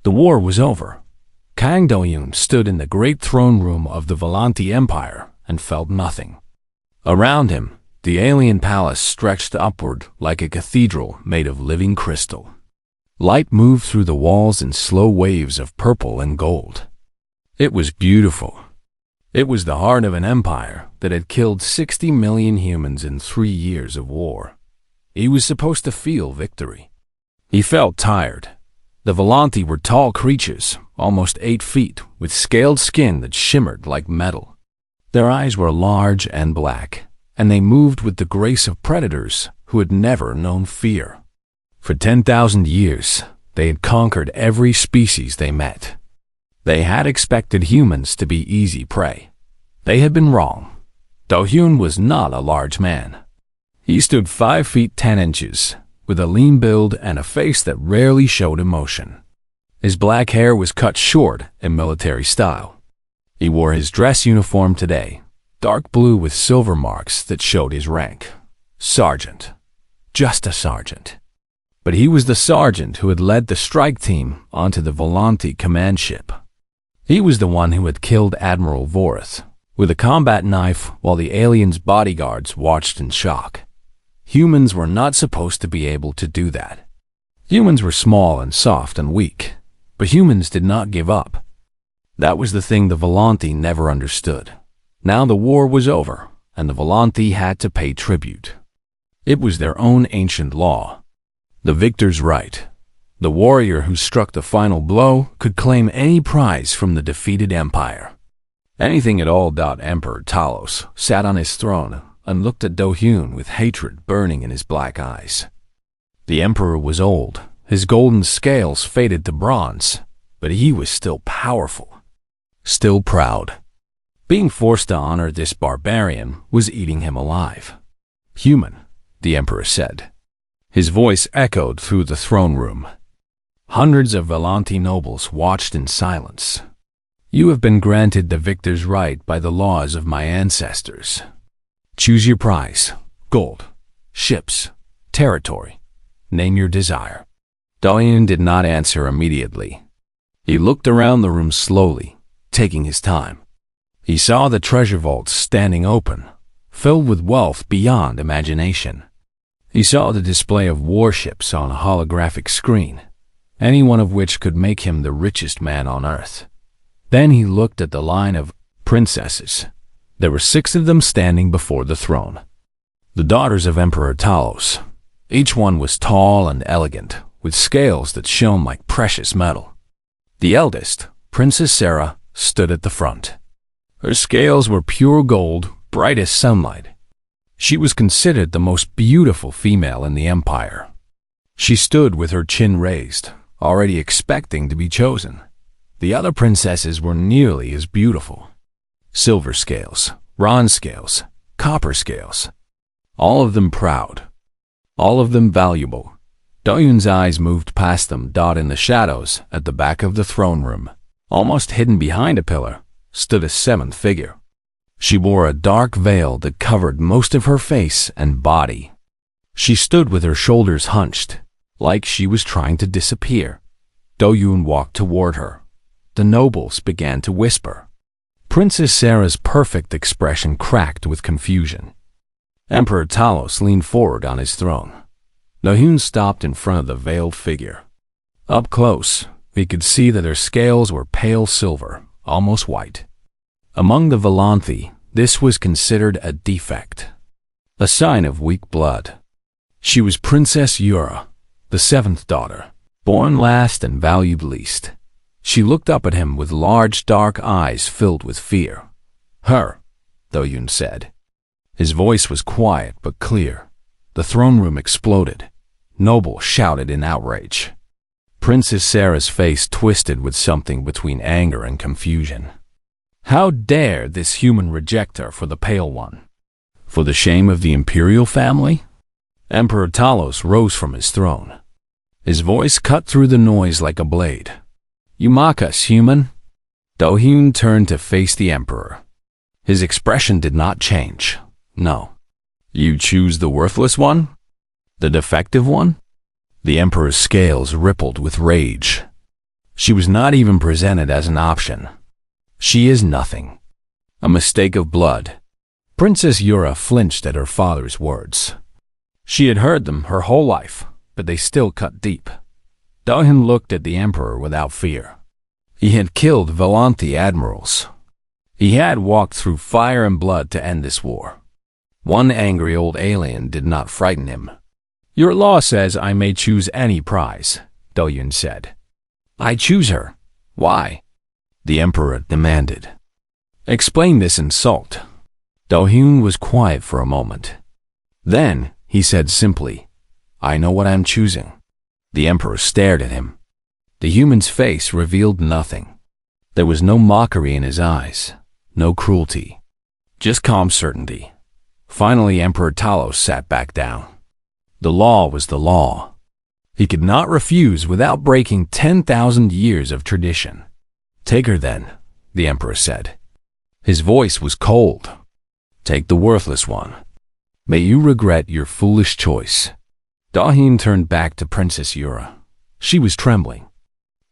The war was over. Kang Do-yoon stood in the great throne room of the Volanti Empire and felt nothing. Around him, the alien palace stretched upward like a cathedral made of living crystal. Light moved through the walls in slow waves of purple and gold. It was beautiful. It was the heart of an empire that had killed 60 million humans in 3 years of war. He was supposed to feel victory. He felt tired. The Volanti were tall creatures, almost 8 feet, with scaled skin that shimmered like metal. Their eyes were large and black, and they moved with the grace of predators who had never known fear. For 10,000 years, they had conquered every species they met. They had expected humans to be easy prey. They had been wrong. Do-hyun was not a large man. He stood 5 feet 10 inches, with a lean build and a face that rarely showed emotion. His black hair was cut short in military style. He wore his dress uniform today, dark blue with silver marks that showed his rank. Sergeant. Just a sergeant. But he was the sergeant who had led the strike team onto the Volanti command ship. He was the one who had killed Admiral Vorith with a combat knife while the aliens' bodyguards watched in shock. Humans were not supposed to be able to do that. Humans were small and soft and weak, but humans did not give up. That was the thing the Volanti never understood. Now the war was over, and the Volanti had to pay tribute. It was their own ancient law. The victor's right. The warrior who struck the final blow could claim any prize from the defeated empire. Anything at all. Emperor Talos sat on his throne and looked at Do-hyun with hatred burning in his black eyes. The emperor was old. His golden scales faded to bronze, but he was still powerful, still proud. Being forced to honor this barbarian was eating him alive. Human, the emperor said. His voice echoed through the throne room. Hundreds of Volanti nobles watched in silence. You have been granted the victor's right by the laws of my ancestors. Choose your prize: gold, ships, territory. Name your desire. Do-hyun did not answer immediately. He looked around the room slowly, taking his time. He saw the treasure vaults standing open, filled with wealth beyond imagination. He saw the display of warships on a holographic screen, any one of which could make him the richest man on earth. Then he looked at the line of princesses. There were 6 of them standing before the throne. The daughters of Emperor Talos. Each one was tall and elegant, with scales that shone like precious metal. The eldest, Princess Sarah, stood at the front. Her scales were pure gold, bright as sunlight. She was considered the most beautiful female in the empire. She stood with her chin raised, already expecting to be chosen. The other princesses were nearly as beautiful. Silver scales, bronze scales, copper scales. All of them proud. All of them valuable. Do-hyun's eyes moved past them. In the shadows at the back of the throne room, almost hidden behind a pillar, stood a 7th figure. She wore a dark veil that covered most of her face and body. She stood with her shoulders hunched, like she was trying to disappear. Do-hyun walked toward her. The nobles began to whisper. Princess Sarah's perfect expression cracked with confusion. Emperor Talos leaned forward on his throne. Do-hyun stopped in front of the veiled figure. Up close, he could see that her scales were pale silver, almost white. Among the Volanti, this was considered a defect, a sign of weak blood. She was Princess Yura, the 7th daughter, born last and valued least. She looked up at him with large dark eyes filled with fear. Her, Do-hyun said. His voice was quiet but clear. The throne room exploded. Nobles shouted in outrage. Princess Sarah's face twisted with something between anger and confusion. How dare this human reject her for the Pale One? For the shame of the imperial family? Emperor Talos rose from his throne. His voice cut through the noise like a blade. You mock us, human? Do-hyun turned to face the emperor. His expression did not change. No. You choose the worthless one? The defective one? The emperor's scales rippled with rage. She was not even presented as an option. She is nothing. A mistake of blood. Princess Yura flinched at her father's words. She had heard them her whole life, but they still cut deep. Dahin looked at the emperor without fear. He had killed Volanthi admirals. He had walked through fire and blood to end this war. One angry old alien did not frighten him. Your law says I may choose any prize, Dahyun said. I choose her. Why? The emperor demanded. Explain this insult. Dahyun was quiet for a moment. Then he said simply, I know what I'm choosing. The emperor stared at him. The human's face revealed nothing. There was no mockery in his eyes, no cruelty, just calm certainty. Finally, Emperor Talos sat back down. The law was the law. He could not refuse without breaking 10,000 years of tradition. Take her then, the emperor said. His voice was cold. Take the worthless one. May you regret your foolish choice. Dahin turned back to Princess Yura. She was trembling.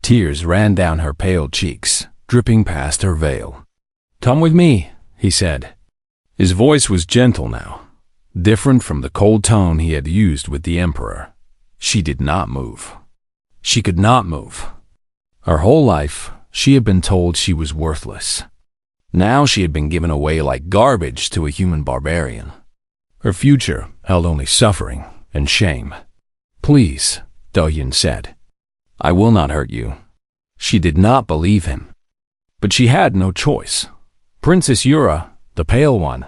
Tears ran down her pale cheeks, dripping past her veil. Come with me, he said. His voice was gentle now, different from the cold tone he had used with the emperor. She did not move. She could not move. Her whole life, she had been told she was worthless. Now she had been given away like garbage to a human barbarian. Her future held only suffering and shame. Please, Dahyun said. I will not hurt you. She did not believe him. But she had no choice. Princess Yura, the pale one,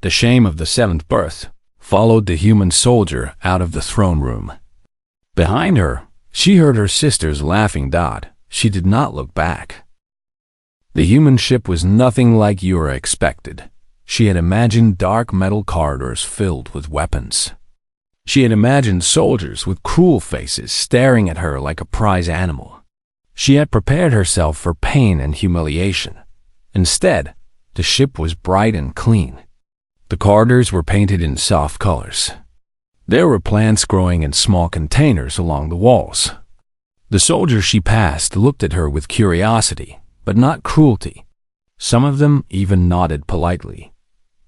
the shame of the seventh birth, followed the human soldier out of the throne room. Behind her, she heard her sisters laughing. She did not look back. The human ship was nothing like Yura expected. She had imagined dark metal corridors filled with weapons. She had imagined soldiers with cruel faces staring at her like a prize animal. She had prepared herself for pain and humiliation. Instead, the ship was bright and clean. The corridors were painted in soft colors. There were plants growing in small containers along the walls. The soldiers she passed looked at her with curiosity, but not cruelty. Some of them even nodded politely.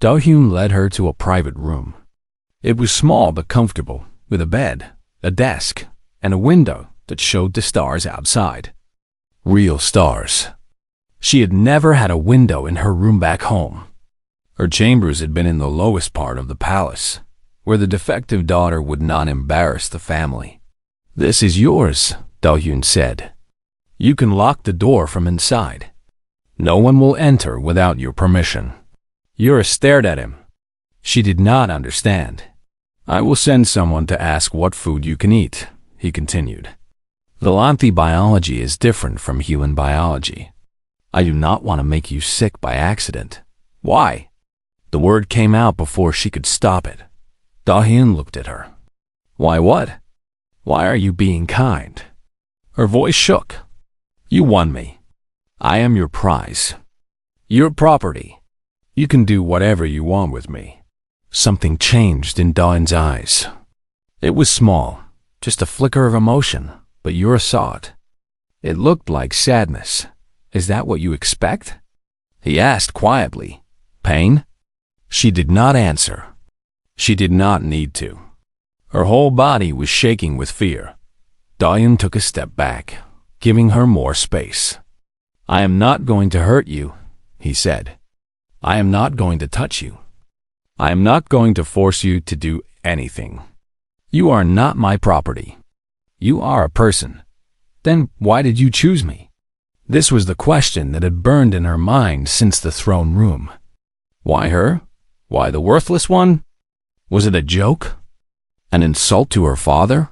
Dahyun led her to a private room. It was small but comfortable, with a bed, a desk, and a window that showed the stars outside. Real stars. She had never had a window in her room back home. Her chambers had been in the lowest part of the palace, where the defective daughter would not embarrass the family. This is yours, Dahyun said. You can lock the door from inside. No one will enter without your permission. Yura stared at him. She did not understand. I will send someone to ask what food you can eat, he continued. Volanthi biology is different from human biology. I do not want to make you sick by accident. Why? The word came out before she could stop it. Dahyun looked at her. Why what? Why are you being kind? Her voice shook. You won me. I am your prize. Your property. You can do whatever you want with me. Something changed in Dahyun's eyes. It was small, just a flicker of emotion, but Yura saw it. It looked like sadness. Is that what you expect? He asked quietly. Pain? She did not answer. She did not need to. Her whole body was shaking with fear. Dahyun took a step back, giving her more space. I am not going to hurt you, he said. I am not going to touch you. I am not going to force you to do anything. You are not my property. You are a person. Then why did you choose me? This was the question that had burned in her mind since the throne room. Why her? Why the worthless one? Was it a joke? An insult to her father?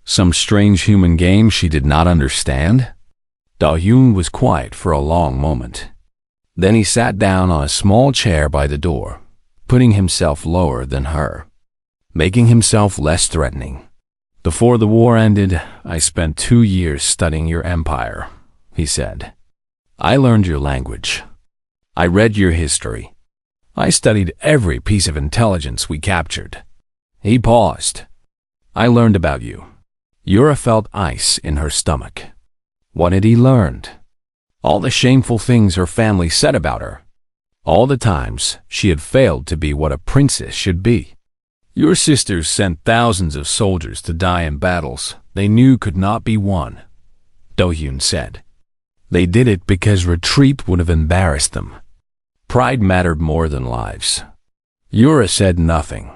Some strange human game she did not understand? Dahyun was quiet for a long moment. Then he sat down on a small chair by the door, putting himself lower than her, making himself less threatening. Before the war ended, I spent 2 years studying your empire, he said. I learned your language. I read your history. I studied every piece of intelligence we captured. He paused. I learned about you. Yura felt ice in her stomach. What had he learned? All the shameful things her family said about her. All the times she had failed to be what a princess should be. Your sisters sent thousands of soldiers to die in battles they knew could not be won, Do-hyun said. They did it because retreat would have embarrassed them. Pride mattered more than lives. Yura said nothing.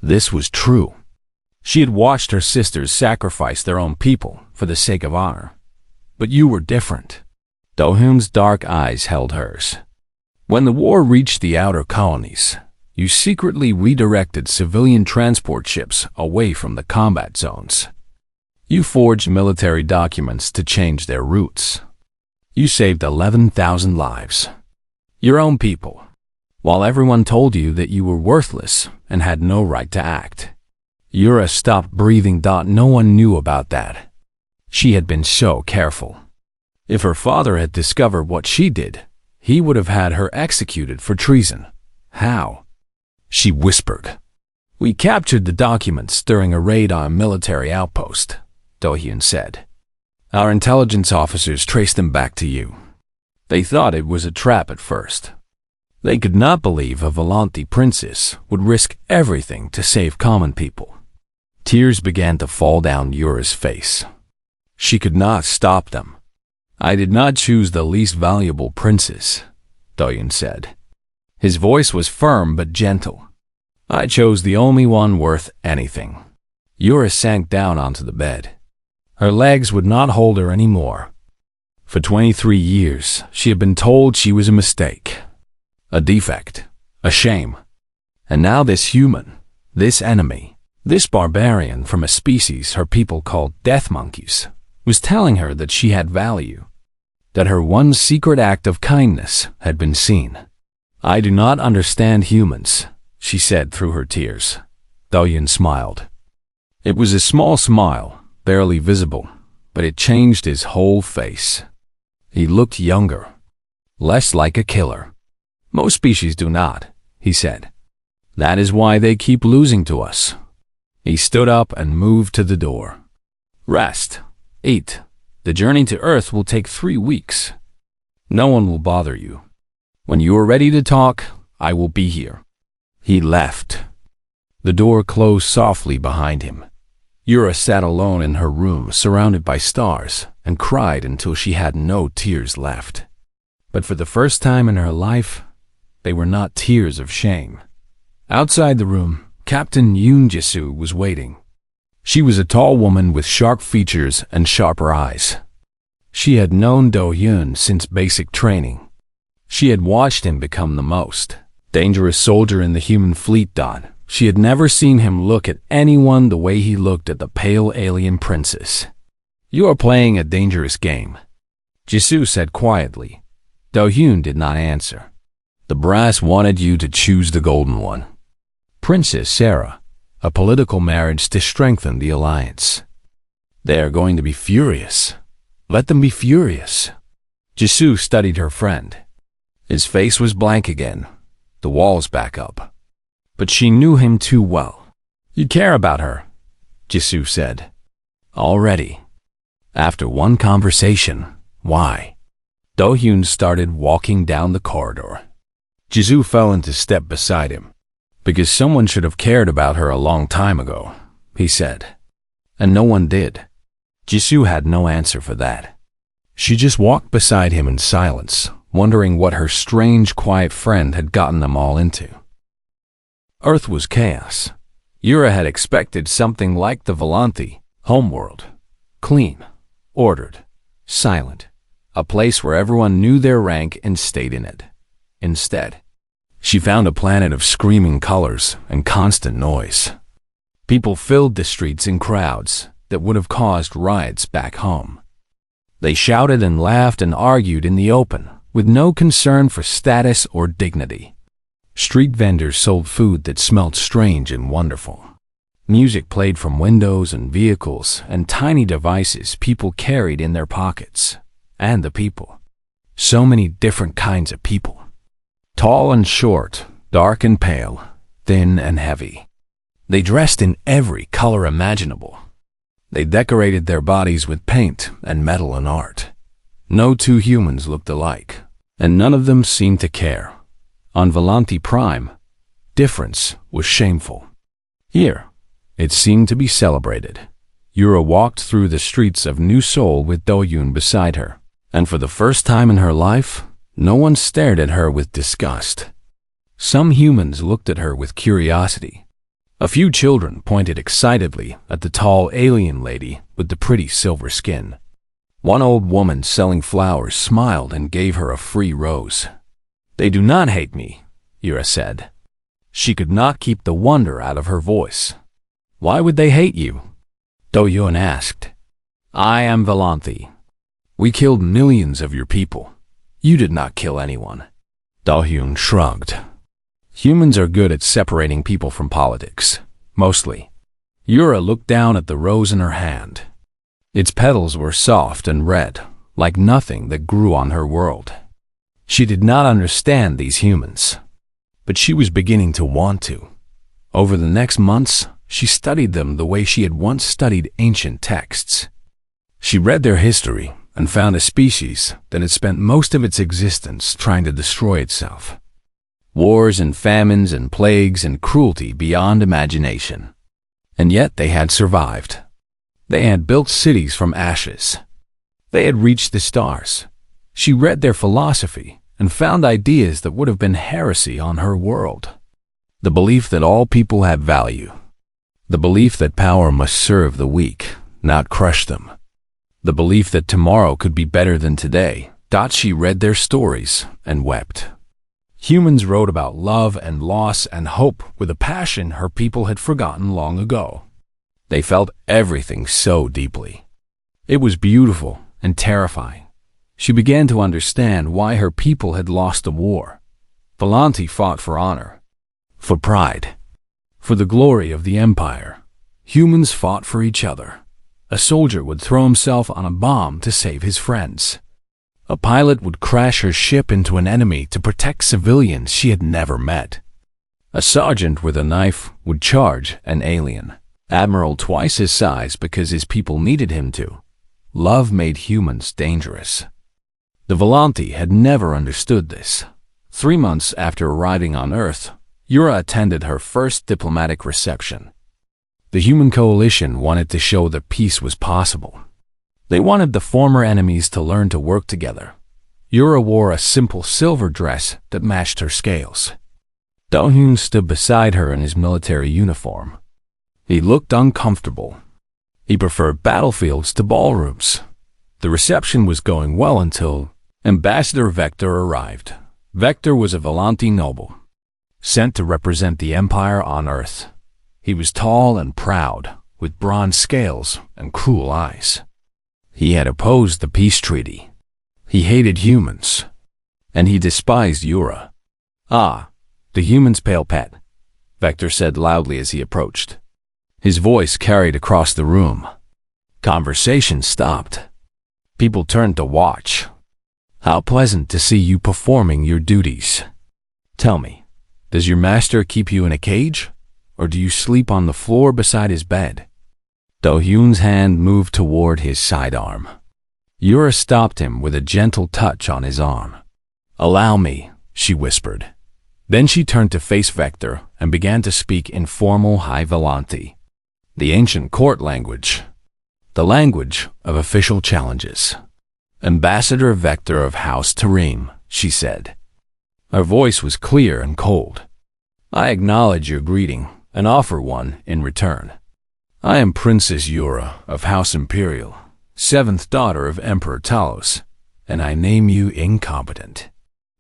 This was true. She had watched her sisters sacrifice their own people for the sake of honor. But you were different. Do-hyun's dark eyes held hers. When the war reached the outer colonies, you secretly redirected civilian transport ships away from the combat zones. You forged military documents to change their routes. You saved 11,000 lives. Your own people, while everyone told you that you were worthless and had no right to act. Yura stopped breathing. No one knew about that. She had been so careful. If her father had discovered what she did, he would have had her executed for treason. How? She whispered. We captured the documents during a raid on a military outpost, Do-hyun said. Our intelligence officers traced them back to you. They thought it was a trap at first. They could not believe a Volanti princess would risk everything to save common people. Tears began to fall down Yura's face. She could not stop them. I did not choose the least valuable princess, Do-hyun said. His voice was firm but gentle. I chose the only one worth anything. Yura sank down onto the bed. Her legs would not hold her anymore. For 23 years, she had been told she was a mistake, a defect, a shame. And now this human, this enemy, this barbarian from a species her people called death monkeys, was telling her that she had value, that her one secret act of kindness had been seen. I do not understand humans, she said through her tears. Do-hyun smiled. It was a small smile, barely visible, but it changed his whole face. He looked younger, less like a killer. Most species do not, he said. That is why they keep losing to us. He stood up and moved to the door. Rest. Eat. The journey to Earth will take 3 weeks. No one will bother you. When you are ready to talk, I will be here. He left. The door closed softly behind him. Yura sat alone in her room, surrounded by stars, and cried until she had no tears left. But for the first time in her life, they were not tears of shame. Outside the room, Captain Yoon Jisoo was waiting. She was a tall woman with sharp features and sharper eyes. She had known Do-hyun since basic training. She had watched him become the most dangerous soldier in the human fleet. She had never seen him look at anyone the way he looked at the pale alien princess. You are playing a dangerous game, Jisoo said quietly. Do-hyun did not answer. The brass wanted you to choose the golden one. Princess Sarah, a political marriage to strengthen the alliance. They are going to be furious. Let them be furious. Jisoo studied her friend. His face was blank again, the walls back up. But she knew him too well. You care about her, Jisoo said. Already. After one conversation, why? Do-hyun started walking down the corridor. Jisoo fell into step beside him. Because someone should have cared about her a long time ago, he said. And no one did. Jisoo had no answer for that. She just walked beside him in silence, wondering what her strange, quiet friend had gotten them all into. Earth was chaos. Yura had expected something like the Volanti, homeworld. Clean, ordered, silent. A place where everyone knew their rank and stayed in it. Instead, she found a planet of screaming colors and constant noise. People filled the streets in crowds that would have caused riots back home. They shouted and laughed and argued in the open, with no concern for status or dignity. Street vendors sold food that smelled strange and wonderful. Music played from windows and vehicles and tiny devices people carried in their pockets. And the people. So many different kinds of people. Tall and short, dark and pale, thin and heavy. They dressed in every color imaginable. They decorated their bodies with paint and metal and art. No two humans looked alike, and none of them seemed to care. On Volanti Prime, difference was shameful. Here, it seemed to be celebrated. Yura walked through the streets of New Seoul with Do-yoon beside her, and for the first time in her life, no one stared at her with disgust. Some humans looked at her with curiosity. A few children pointed excitedly at the tall alien lady with the pretty silver skin. One old woman selling flowers smiled and gave her a free rose. "They do not hate me," Yura said. She could not keep the wonder out of her voice. "Why would they hate you?" Do-yoon asked. "I am Volanti. We killed millions of your people. You did not kill anyone." Do-yoon shrugged. Humans are good at separating people from politics, mostly. Yura looked down at the rose in her hand. Its petals were soft and red, like nothing that grew on her world. She did not understand these humans, but she was beginning to want to. Over the next months, she studied them the way she had once studied ancient texts. She read their history and found a species that had spent most of its existence trying to destroy itself. Wars and famines and plagues and cruelty beyond imagination. And yet they had survived. They had built cities from ashes. They had reached the stars. She read their philosophy and found ideas that would have been heresy on her world. The belief that all people have value. The belief that power must serve the weak, not crush them. The belief that tomorrow could be better than today. She read their stories and wept. Humans wrote about love and loss and hope with a passion her people had forgotten long ago. They felt everything so deeply. It was beautiful and terrifying. She began to understand why her people had lost the war. Volanti fought for honor, for pride, for the glory of the empire. Humans fought for each other. A soldier would throw himself on a bomb to save his friends. A pilot would crash her ship into an enemy to protect civilians she had never met. A sergeant with a knife would charge an alien admiral twice his size because his people needed him to. Love made humans dangerous. The Volanti had never understood this. 3 months after arriving on Earth, Yura attended her first diplomatic reception. The human coalition wanted to show that peace was possible. They wanted the former enemies to learn to work together. Yura wore a simple silver dress that matched her scales. Do-hyun stood beside her in his military uniform. He looked uncomfortable. He preferred battlefields to ballrooms. The reception was going well until Ambassador Vector arrived. Vector was a Volanti noble, sent to represent the Empire on Earth. He was tall and proud, with bronze scales and cruel eyes. He had opposed the peace treaty. He hated humans, and he despised Yura. "Ah, the human's pale pet," Vector said loudly as he approached. His voice carried across the room. Conversation stopped. People turned to watch. "How pleasant to see you performing your duties. Tell me, does your master keep you in a cage, or do you sleep on the floor beside his bed?" Do-hyun's hand moved toward his sidearm. Yura stopped him with a gentle touch on his arm. "Allow me," she whispered. Then she turned to face Vector and began to speak in formal High Volanti, the ancient court language, the language of official challenges. "Ambassador Vector of House Tarim," she said. Her voice was clear and cold. "I acknowledge your greeting and offer one in return. I am Princess Yura of House Imperial, 7th daughter of Emperor Talos, and I name you incompetent."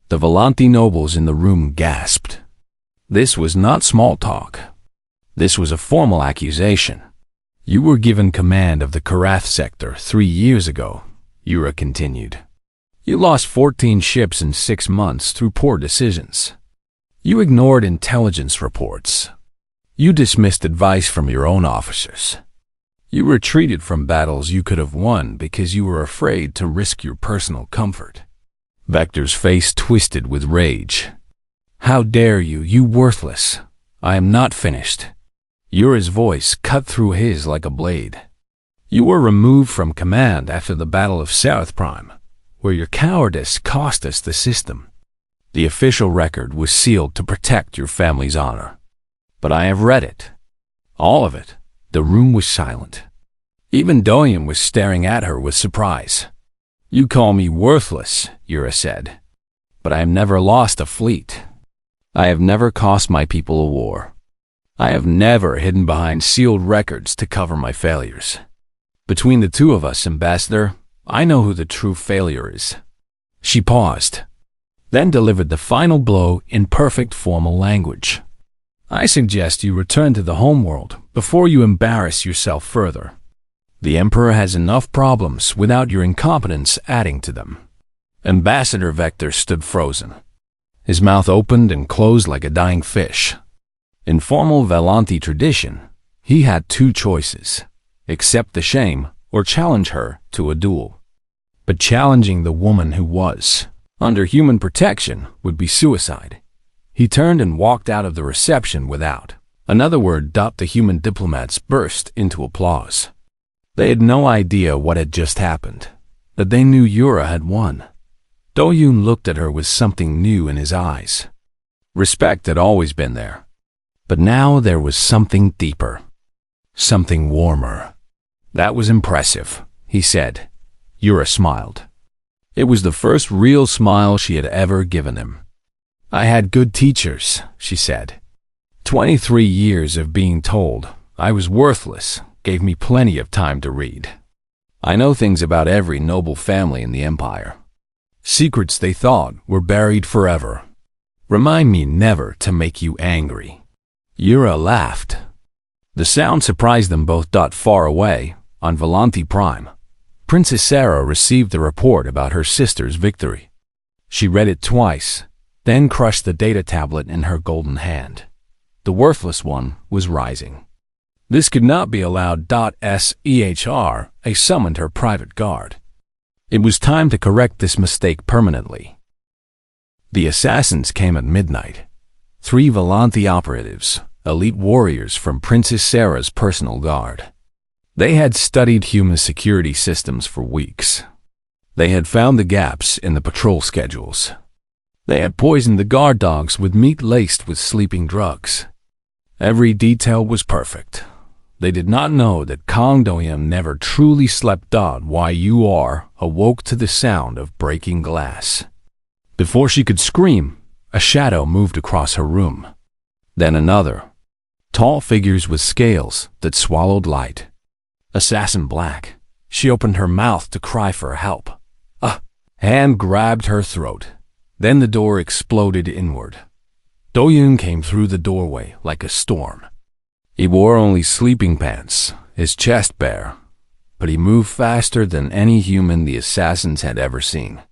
The Volanti nobles in the room gasped. This was not small talk. This was a formal accusation. "You were given command of the Karath sector 3 years ago," Yura continued. "You lost 14 ships in 6 months through poor decisions. You ignored intelligence reports. You dismissed advice from your own officers. You retreated from battles you could have won because you were afraid to risk your personal comfort." Vector's face twisted with rage. "How dare you, you worthless! I am not finished." Yura's voice cut through his like a blade. You were removed from command after the Battle of South Prime, where your cowardice cost us the system. The official record was sealed to protect your family's honor. But I have read it. All of it. The room was silent. Even Doyen was staring at her with surprise. You call me worthless, Yura said. But I have never lost a fleet. I have never cost my people a war. I have never hidden behind sealed records to cover my failures. Between the two of us, Ambassador, I know who the true failure is. She paused, then delivered the final blow in perfect formal language. I suggest you return to the homeworld before you embarrass yourself further. The Emperor has enough problems without your incompetence adding to them. Ambassador Vector stood frozen. His mouth opened and closed like a dying fish. In formal Valanti tradition, he had two choices: accept the shame or challenge her to a duel. But challenging the woman who was under human protection would be suicide. He turned and walked out of the reception without another word. The human diplomats burst into applause. They had no idea what had just happened, that they knew Yura had won. Do-yoon looked at her with something new in his eyes. Respect had always been there, but now there was something deeper, something warmer. That was impressive, he said. Yura smiled. It was the first real smile she had ever given him. I had good teachers, she said. 23 years of being told I was worthless gave me plenty of time to read. I know things about every noble family in the Empire. Secrets they thought were buried forever. Remind me never to make you angry. Yura laughed. The sound surprised them both. Far away, on Valanti Prime, Princess Sarah received the report about her sister's victory. She read it twice, then crushed the data tablet in her golden hand. The worthless one was rising. This could not be allowed. SEHR summoned her private guard. It was time to correct this mistake permanently. The assassins came at midnight. 3 Valanti operatives, elite warriors from Princess Sarah's personal guard. They had studied human security systems for weeks. They had found the gaps in the patrol schedules. They had poisoned the guard dogs with meat laced with sleeping drugs. Every detail was perfect. They did not know that Kang Do-yoon never truly slept. YUR awoke to the sound of breaking glass. Before she could scream, a shadow moved across her room. Then another. Tall figures with scales that swallowed light. Assassin Black. She opened her mouth to cry for help. A hand grabbed her throat. Then the door exploded inward. Do-yoon came through the doorway like a storm. He wore only sleeping pants, his chest bare, but he moved faster than any human the assassins had ever seen.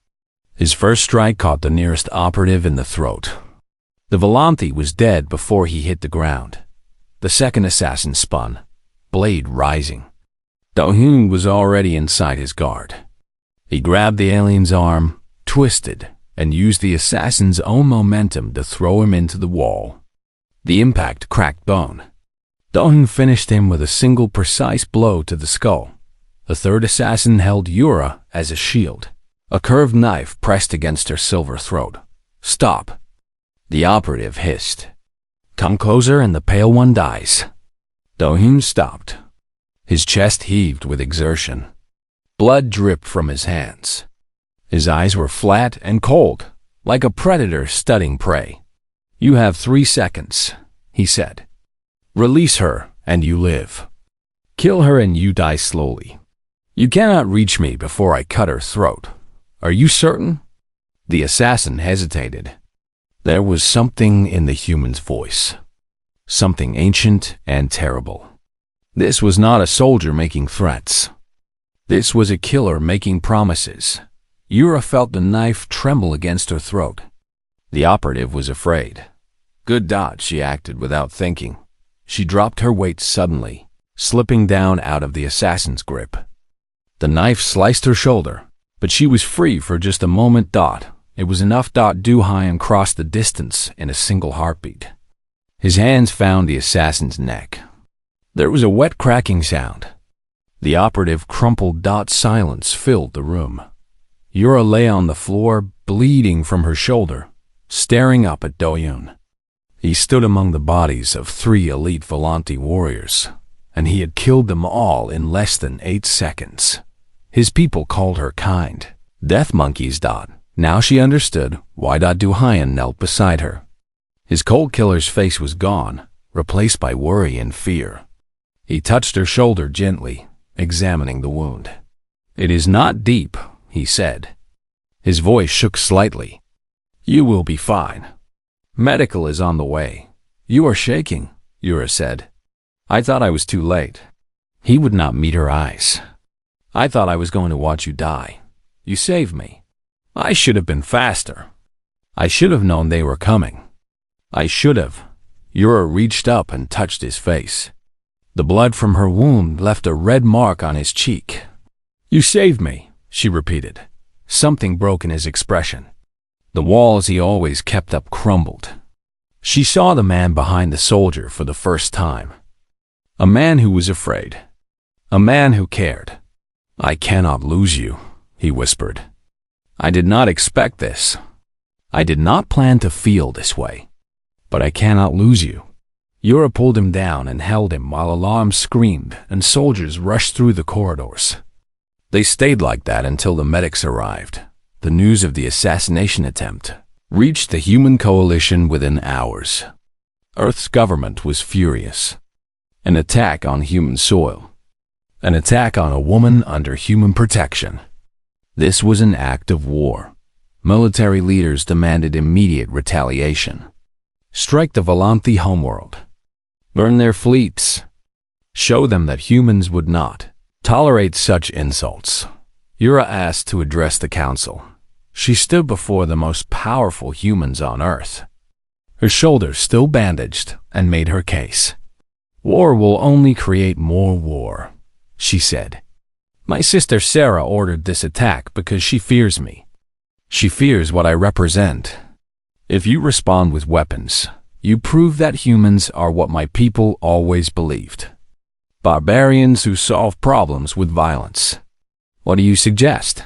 His first strike caught the nearest operative in the throat. The Valanti was dead before he hit the ground. The second assassin spun, blade rising. Do-yoon was already inside his guard. He grabbed the alien's arm, twisted, and used the assassin's own momentum to throw him into the wall. The impact cracked bone. Do-yoon finished him with a single precise blow to the skull. The third assassin held Yura as a shield. A curved knife pressed against her silver throat. Stop. The operative hissed. Come closer and the pale one dies. Do-yoon stopped. His chest heaved with exertion. Blood dripped from his hands. His eyes were flat and cold, like a predator studying prey. You have 3 seconds, he said. Release her, and you live. Kill her and you die slowly. You cannot reach me before I cut her throat. Are you certain? The assassin hesitated. There was something in the human's voice. Something ancient and terrible. This was not a soldier making threats. This was a killer making promises. Yura felt the knife tremble against her throat. The operative was afraid. Good dodge, she acted without thinking. She dropped her weight suddenly, slipping down out of the assassin's grip. The knife sliced her shoulder, but she was free for just a moment. It was enough. Do-hyun crossed the distance in a single heartbeat. His hands found the assassin's neck. There was a wet cracking sound. The operative crumpled. Silence filled the room. Yura lay on the floor, bleeding from her shoulder, staring up at Do-yoon. He stood among the bodies of 3 elite Volanti warriors, and he had killed them all in less than 8 seconds. His people called her kind death monkeys. Now she understood why Du-hyun knelt beside her. His cold killer's face was gone, replaced by worry and fear. He touched her shoulder gently, examining the wound. "It is not deep," he said. His voice shook slightly. "You will be fine. Medical is on the way." "You are shaking," Yura said. "I thought I was too late." He would not meet her eyes. "I thought I was going to watch you die. You saved me. I should have been faster. I should have known they were coming. I should have." Yura reached up and touched his face. The blood from her wound left a red mark on his cheek. "You saved me," she repeated. Something broke in his expression. The walls he always kept up crumbled. She saw the man behind the soldier for the first time. A man who was afraid. A man who cared. "I cannot lose you," he whispered. "I did not expect this. I did not plan to feel this way. But I cannot lose you." Yura pulled him down and held him while alarms screamed and soldiers rushed through the corridors. They stayed like that until the medics arrived. The news of the assassination attempt reached the human coalition within hours. Earth's government was furious. An attack on human soil. An attack on a woman under human protection. This was an act of war. Military leaders demanded immediate retaliation. Strike the Volanti homeworld. Burn their fleets. Show them that humans would not tolerate such insults. Yura asked to address the council. She stood before the most powerful humans on Earth. Her shoulders still bandaged and made her case. "War will only create more war," she said. "My sister Sarah ordered this attack because she fears me. She fears what I represent. If you respond with weapons, you prove that humans are what my people always believed. Barbarians who solve problems with violence. What do you suggest?"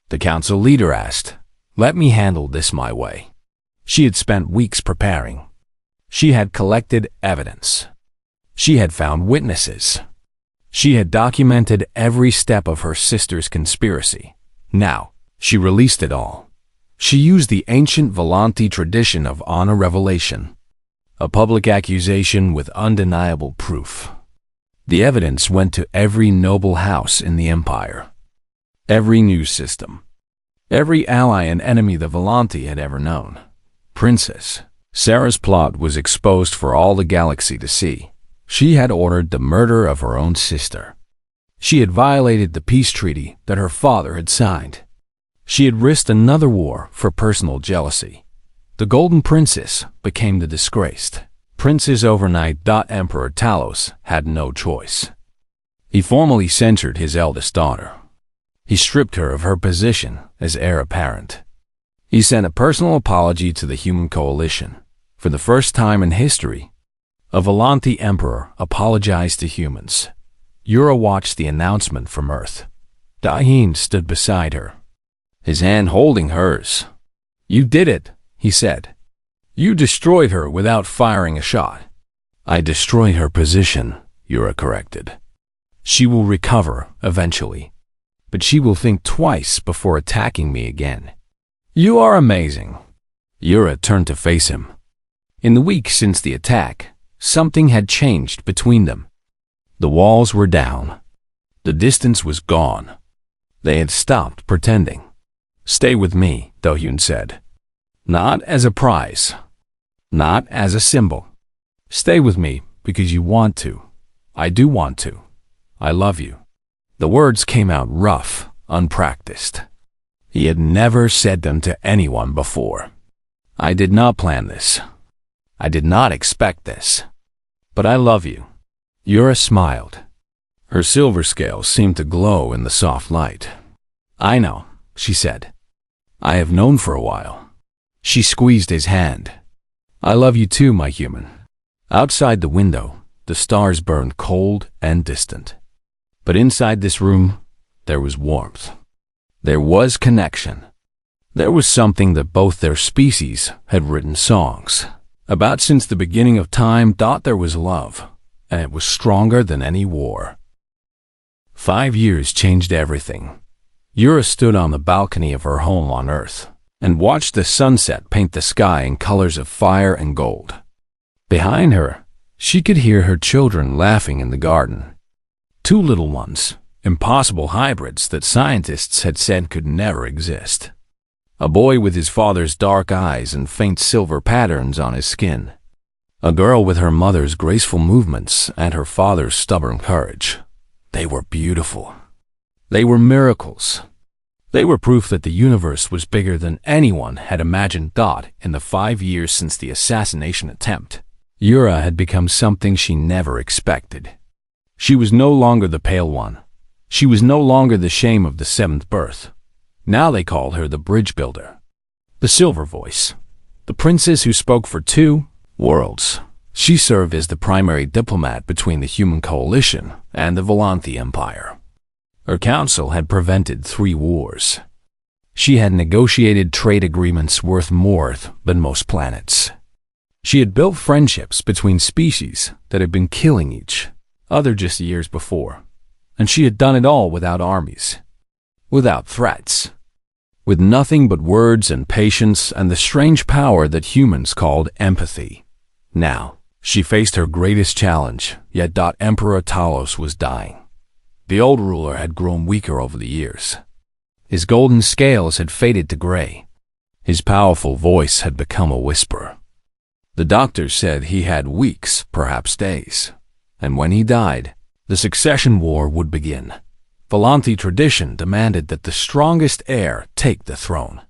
The council leader asked. "Let me handle this my way." She had spent weeks preparing. She had collected evidence. She had found witnesses. She had documented every step of her sister's conspiracy. Now, she released it all. She used the ancient Volanti tradition of honor revelation. A public accusation with undeniable proof. The evidence went to every noble house in the empire. Every news system. Every ally and enemy the Volanti had ever known. Princess Sarah's plot was exposed for all the galaxy to see. She had ordered the murder of her own sister. She had violated the peace treaty that her father had signed. She had risked another war for personal jealousy. The Golden Princess became the disgraced princess overnight. Emperor Talos had no choice. He formally censured his eldest daughter. He stripped her of her position as heir apparent. He sent a personal apology to the human coalition. For the first time in history, a Volanti emperor apologized to humans. Yura watched the announcement from Earth. Do-hyun stood beside her, his hand holding hers. "You did it," he said. "You destroyed her without firing a shot." "I destroyed her position," Yura corrected. "She will recover eventually, but she will think twice before attacking me again." "You are amazing." Yura turned to face him. In the weeks since the attack, something had changed between them. The walls were down. The distance was gone. They had stopped pretending. "Stay with me," Do-hyun said. "Not as a prize. Not as a symbol. Stay with me because you want to. I do want to. I love you." The words came out rough, unpracticed. He had never said them to anyone before. "I did not plan this. I did not expect this. But I love you." Yura smiled. Her silver scales seemed to glow in the soft light. "I know," she said. "I have known for a while." She squeezed his hand. "I love you too, my human." Outside the window, the stars burned cold and distant. But inside this room, there was warmth. There was connection. There was something that both their species had written songs about since the beginning of time. There was love, and it was stronger than any war. 5 years changed everything. Yura stood on the balcony of her home on Earth and watched the sunset paint the sky in colors of fire and gold. Behind her, she could hear her children laughing in the garden. 2 little ones, impossible hybrids that scientists had said could never exist. A boy with his father's dark eyes and faint silver patterns on his skin. A girl with her mother's graceful movements and her father's stubborn courage. They were beautiful. They were miracles. They were proof that the universe was bigger than anyone had imagined. In the 5 years since the assassination attempt, Yura had become something she never expected. She was no longer the pale one. She was no longer the shame of the 7th birth. Now they called her the bridge builder, the silver voice, the princess who spoke for 2 worlds. She served as the primary diplomat between the human coalition and the Volanthi Empire. Her council had prevented 3 wars. She had negotiated trade agreements worth more than most planets. She had built friendships between species that had been killing each other just years before. And she had done it all without armies, without threats, with nothing but words and patience and the strange power that humans called empathy. Now, she faced her greatest challenge, yet Emperor Talos was dying. The old ruler had grown weaker over the years. His golden scales had faded to gray. His powerful voice had become a whisper. The doctors said he had weeks, perhaps days. And when he died, the succession war would begin. Volanthi tradition demanded that the strongest heir take the throne.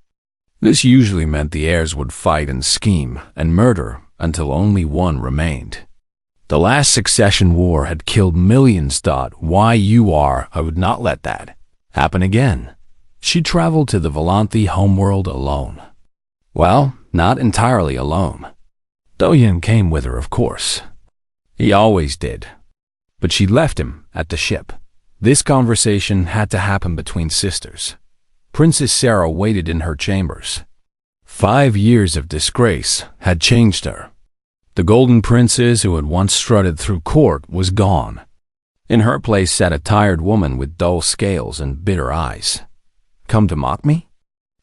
This usually meant the heirs would fight and scheme and murder until only one remained. The last succession war had killed millions. I would not let that happen again. She traveled to the Volanthi homeworld alone. Well, not entirely alone. Doyen came with her, of course. He always did. But she left him at the ship. This conversation had to happen between sisters. Princess Sarah waited in her chambers. 5 years of disgrace had changed her. The golden princess who had once strutted through court was gone. In her place sat a tired woman with dull scales and bitter eyes. "Come to mock me?"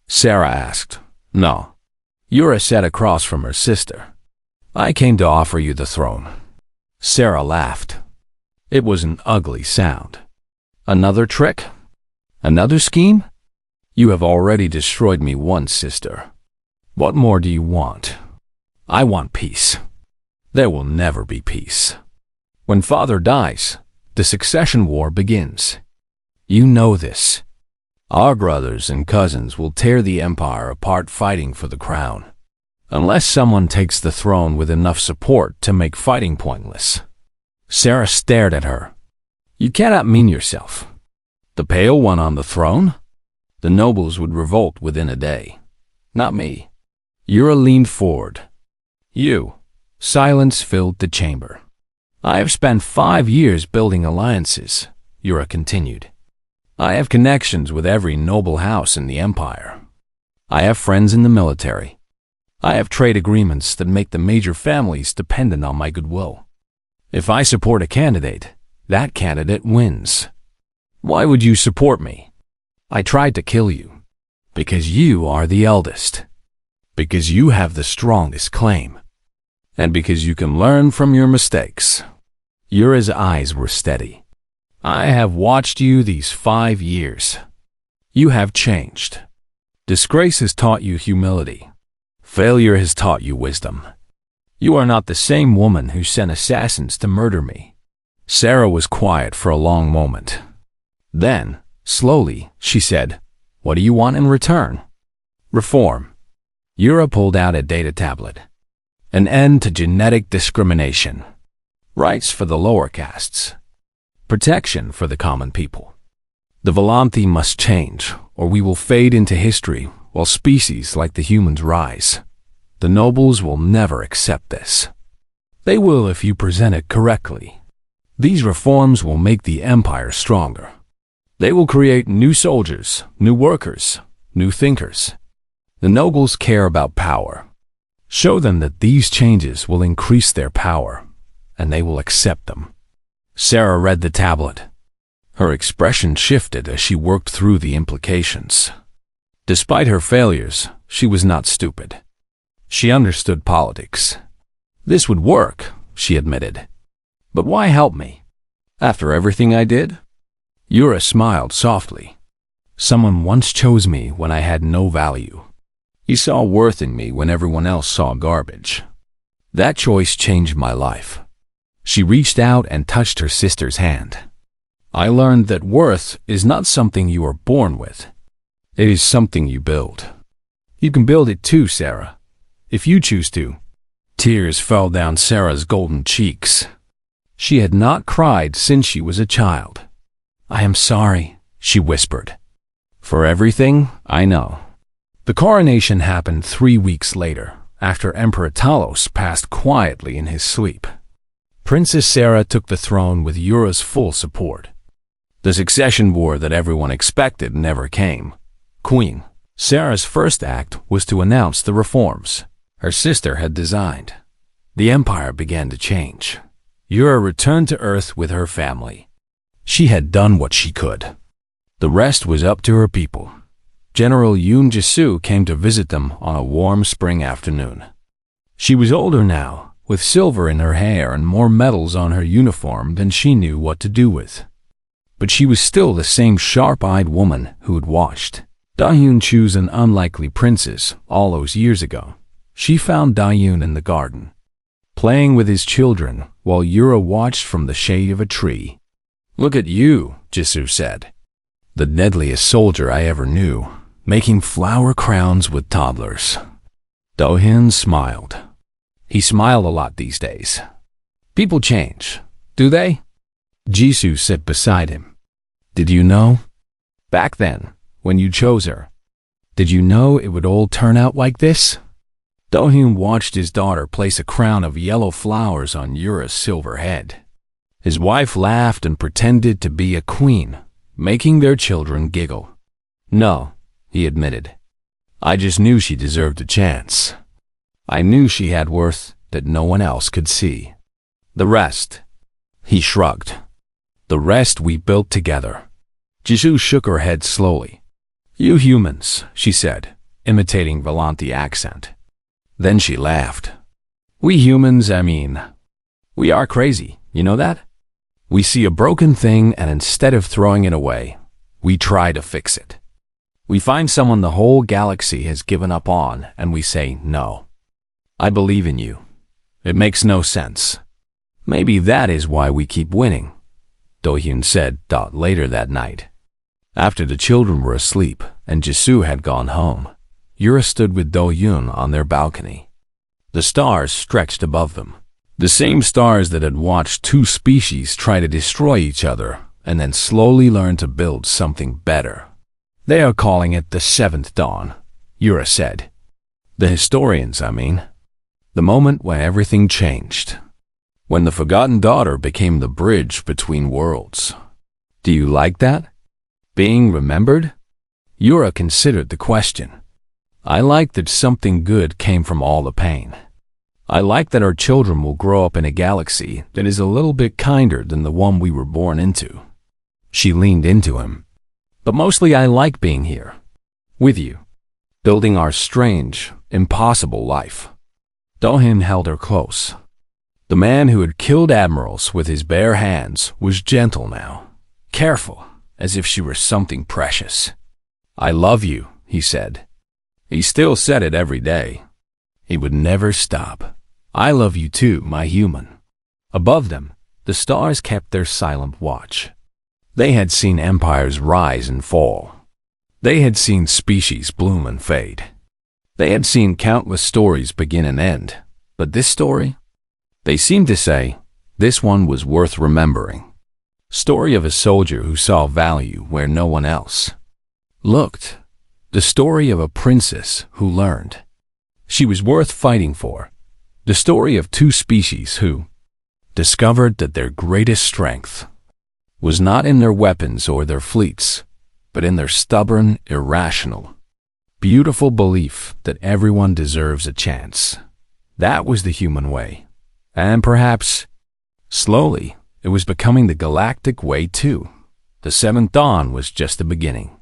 Sarah asked. "No." Yura sat across from her sister. "I came to offer you the throne." Sarah laughed. It was an ugly sound. "Another trick? Another scheme? You have already destroyed me once, sister. What more do you want?" "I want peace." "There will never be peace. When father dies, the succession war begins. You know this. Our brothers and cousins will tear the empire apart fighting for the crown, unless someone takes the throne with enough support to make fighting pointless." Sarah stared at her. "You cannot mean yourself. The pale one on the throne? The nobles would revolt within a day. Not me." Yura leaned forward. "You." Silence filled the chamber. "I have spent 5 years building alliances," Yura continued. "I have connections with every noble house in the empire. I have friends in the military. I have trade agreements that make the major families dependent on my goodwill. If I support a candidate, that candidate wins. Why would you support me? I tried to kill you. Because you are the eldest. Because you have the strongest claim. And because you can learn from your mistakes." Yura's eyes were steady. "I have watched you these 5 years. You have changed. Disgrace has taught you humility. Failure has taught you wisdom. You are not the same woman who sent assassins to murder me." Sarah was quiet for a long moment. Then, slowly, she said, "What do you want in return?" "Reform." Yura pulled out a data tablet. "An end to genetic discrimination. Rights for the lower castes. Protection for the common people. The Volanthi must change, or we will fade into history while species like the humans rise. The nobles will never accept this. They will if you present it correctly. These reforms will make the empire stronger. They will create new soldiers, new workers, new thinkers. The nobles care about power. Show them that these changes will increase their power, and they will accept them. Sarah read the tablet. Her expression shifted as she worked through the implications. Despite her failures, she was not stupid. She understood politics. This would work, she admitted. But why help me? After everything I did? Yura smiled softly. Someone once chose me when I had no value. He saw worth in me when everyone else saw garbage. That choice changed my life. She reached out and touched her sister's hand. I learned that worth is not something you are born with. It is something you build. You can build it too, Sarah, if you choose to. Tears fell down Sarah's golden cheeks. She had not cried since she was a child. I am sorry, she whispered. For everything, I know. The coronation happened 3 weeks later, after Emperor Talos passed quietly in his sleep. Princess Sarah took the throne with Yura's full support. The succession war that everyone expected never came. Queen Sarah's first act was to announce the reforms her sister had designed. The empire began to change. Yura returned to Earth with her family. She had done what she could. The rest was up to her people. General Yoon Jisoo came to visit them on a warm spring afternoon. She was older now, with silver in her hair and more medals on her uniform than she knew what to do with. But she was still the same sharp-eyed woman who had watched Da-Hyun choose an unlikely princess all those years ago. She found Da-Hyun in the garden, playing with his children while Yura watched from the shade of a tree. Look at you, Jisoo said. The deadliest soldier I ever knew, making flower crowns with toddlers. Do-Hyun smiled. He smiled a lot these days. People change, do they? Jisoo sat beside him. Did you know? Back then, when you chose her, did you know it would all turn out like this? Do-Hyun watched his daughter place a crown of yellow flowers on Yura's silver head. His wife laughed and pretended to be a queen, making their children giggle. No, he admitted. I just knew she deserved a chance. I knew she had worth that no one else could see. The rest, he shrugged. The rest we built together. Jisoo shook her head slowly. You humans, she said, imitating Volanti accent. Then she laughed. We humans, we are crazy, you know that? We see a broken thing and instead of throwing it away, we try to fix it. We find someone the whole galaxy has given up on and we say no. I believe in you. It makes no sense. Maybe that is why we keep winning, Do-Hyun said later that night. After the children were asleep and Jisoo had gone home, Yura stood with Do-Hyun on their balcony. The stars stretched above them. The same stars that had watched two species try to destroy each other and then slowly learn to build something better. They are calling it the seventh dawn, Yura said. The historians, The moment when everything changed. When the forgotten daughter became the bridge between worlds. Do you like that? Being remembered? Yura considered the question. I like that something good came from all the pain. I like that our children will grow up in a galaxy that is a little bit kinder than the one we were born into. She leaned into him. But mostly I like being here. With you. Building our strange, impossible life. Do-Hyun held her close. The man who had killed admirals with his bare hands was gentle now, careful, as if she were something precious. I love you, he said. He still said it every day. He would never stop. I love you too, my human. Above them, the stars kept their silent watch. They had seen empires rise and fall. They had seen species bloom and fade. They had seen countless stories begin and end. But this story? They seemed to say, this one was worth remembering. Story of a soldier who saw value where no one else looked. The story of a princess who learned. She was worth fighting for. The story of two species who discovered that their greatest strength was not in their weapons or their fleets, but in their stubborn, irrational, beautiful belief that everyone deserves a chance. That was the human way. And perhaps, slowly, it was becoming the galactic way too. The Seventh Dawn was just the beginning.